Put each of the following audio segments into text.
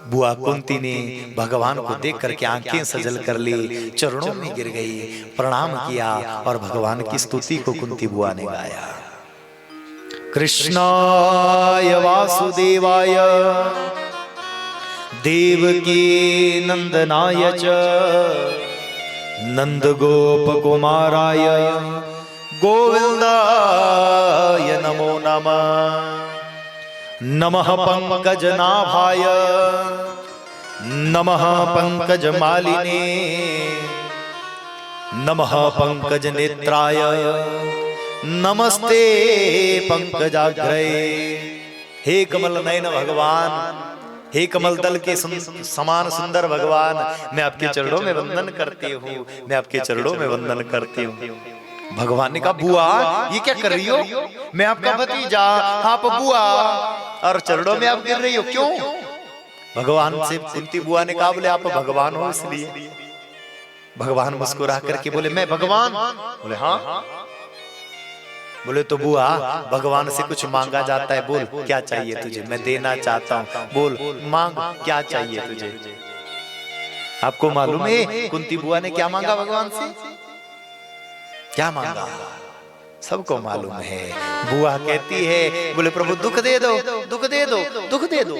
बुआ कुंती ने भगवान को देख करके आंखें सजल कर ली, चरणों में गिर गई, प्रणाम किया और भगवान की स्तुति को कुंती बुआ ने गाया। कृष्णाय वासुदेवाय देवकी नंदनाय च नंद गोप कुमाराय गोविंदाय नमो नमः। नमः पंकजनाभाय नमः पंकजमालिने नमः पंकजनेत्राय नमस्ते पंकजाग्रये। हे कमल नयन भगवान, हे कमल दल के समान सुंदर भगवान, मैं आपके चरणों में वंदन करती हूँ, मैं आपके चरणों में वंदन करती हूँ। भगवान ने कहा बुआ ये क्या कर रही हो, मैं आपका भतीजा, आप बुआ और चरणों में आप गिर रही हो क्यों? भगवान से कुंती बुआ ने कहा बोले आप भगवान हो इसलिए। भगवान मुस्कुरा करके बोले मैं भगवान? बोले हाँ। बोले तो बुआ भगवान से कुछ मांगा जाता है, बोल क्या चाहिए तुझे, मैं देना चाहता हूँ, बोल मांग क्या चाहिए तुझे। आपको मालूम है कुंती बुआ ने क्या मांगा भगवान से? क्या मांगा सबको मालूम है। बुआ कहती है बोले प्रभु दुख दे दो, दुख दे दो, दुख दे दो।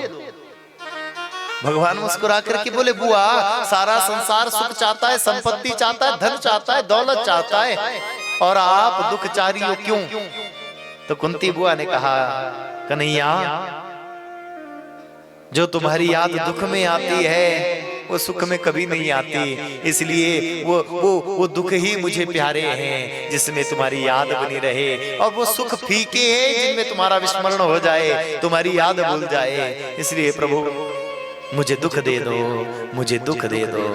भगवान मुस्कुरा करके बोले बुआ सारा संसार सुख चाहता है, संपत्ति चाहता है, धन चाहता है, दौलत चाहता है और आप दुख चाह रही हो क्यों? तो कुंती बुआ ने कहा कन्हैया जो तुम्हारी याद दुख में आती है वो सुख में कभी नहीं आती, इसलिए वो दुख ही मुझे प्यारे हैं जिसमें तुम्हारी याद बनी रहे, और वो सुख फीके हैं जिनमें तुम्हारा विस्मरण हो जाए, तुम्हारी याद भूल जाए। इसलिए प्रभु मुझे दुख दे दो, मुझे दुख दे दो।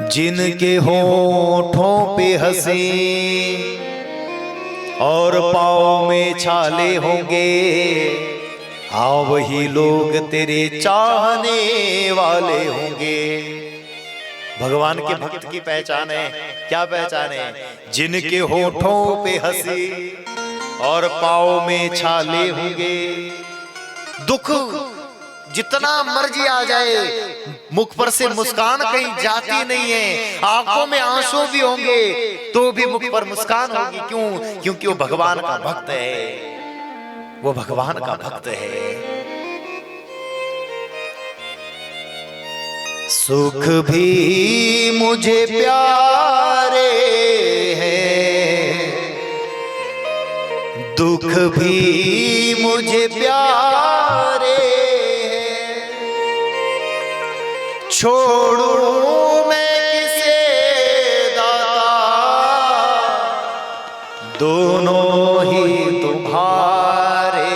जिनके होठों पे हंसी और पाँव में छाले होंगे, हाँ वही लोग तेरे चाहने वाले होंगे। भगवान के भक्त की पहचान है, क्या पहचान है? जिनके होठों पे हंसी और पाँव में छाले होंगे, दुख जितना मर्जी आ जाए मुख पर से मुस्कान कहीं जाती नहीं है, आंखों में आंसू भी होंगे तो भी मुख पर मुस्कान होगी। क्यों? क्योंकि वो भगवान का भक्त है, वो भगवान का भक्त है। सुख भी मुझे प्यारे हैं, दुख भी मुझे प्यारे हैं, छोड़ूं मैं किसे दाता, दोनों ही तुम्हारे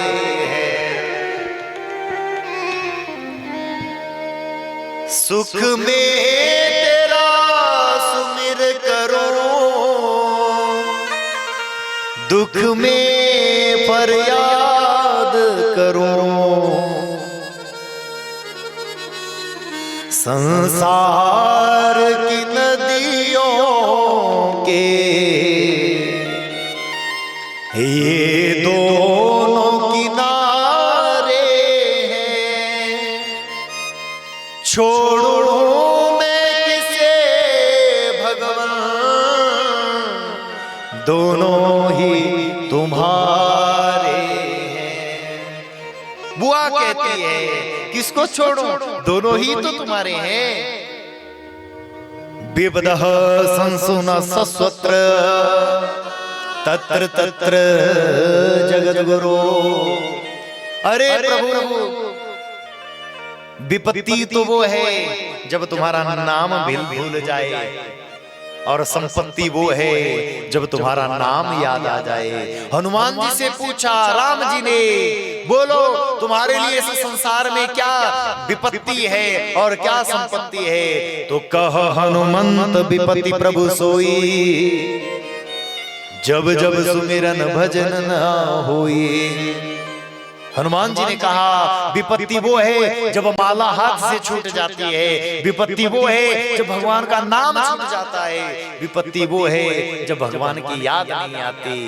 हैं। सुख में तेरा सुमिर करूं, दुख में फरियाद करूं, संसार की नदियों के ये दोनों किनारे हैं, छोड़ूं मैं किसे भगवान, दोनों ही तुम्हारे हैं। बुआ कहती है किसको छोड़ो, दोनों ही तो तुम्हारे हैं। विबदः संसुना सस्वत्र तत्र तत्र जगद्गुरु। अरे प्रभु विपत्ति तो वो है जब तुम्हारा नाम भूल जाए, और संपत्ति वो है जब तुम्हारा नाम याद आ जाए। हनुमान जी से पूछा राम जी ने, बोलो तुम्हारे लिए इस संसार में क्या विपत्ति है और क्या संपत्ति है? तो कह हनुमंत विपत्ति प्रभु सोई, जब जब सुमिरन भजन न होई। हनुमान जी ने कहा विपत्ति वो है जब माला हाथ से छूट जाती है, विपत्ति वो है जब भगवान का नाम छूट जाता है, विपत्ति वो है जब भगवान की याद नहीं आती।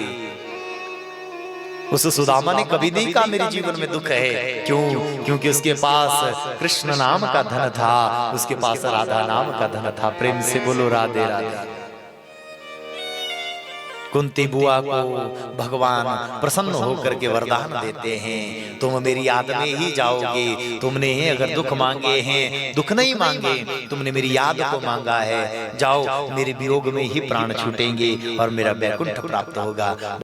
उस सुदामा ने कभी नहीं कहा मेरे जीवन में दुख है। क्यों? क्योंकि उसके पास कृष्ण नाम का धन था, उसके पास राधा नाम का धन था। प्रेम से बोलो राधे राधे। कुंती बुआ को भगवान प्रसन्न होकर के वरदान देते हैं, तुम मेरी याद में ही जाओगे। तुमने अगर दुख मांगे हैं, दुख नहीं मांगे, तुमने मेरी याद को मांगा है, जाओ मेरे वियोग में ही प्राण छूटेंगे और मेरा वैकुंठ प्राप्त होगा।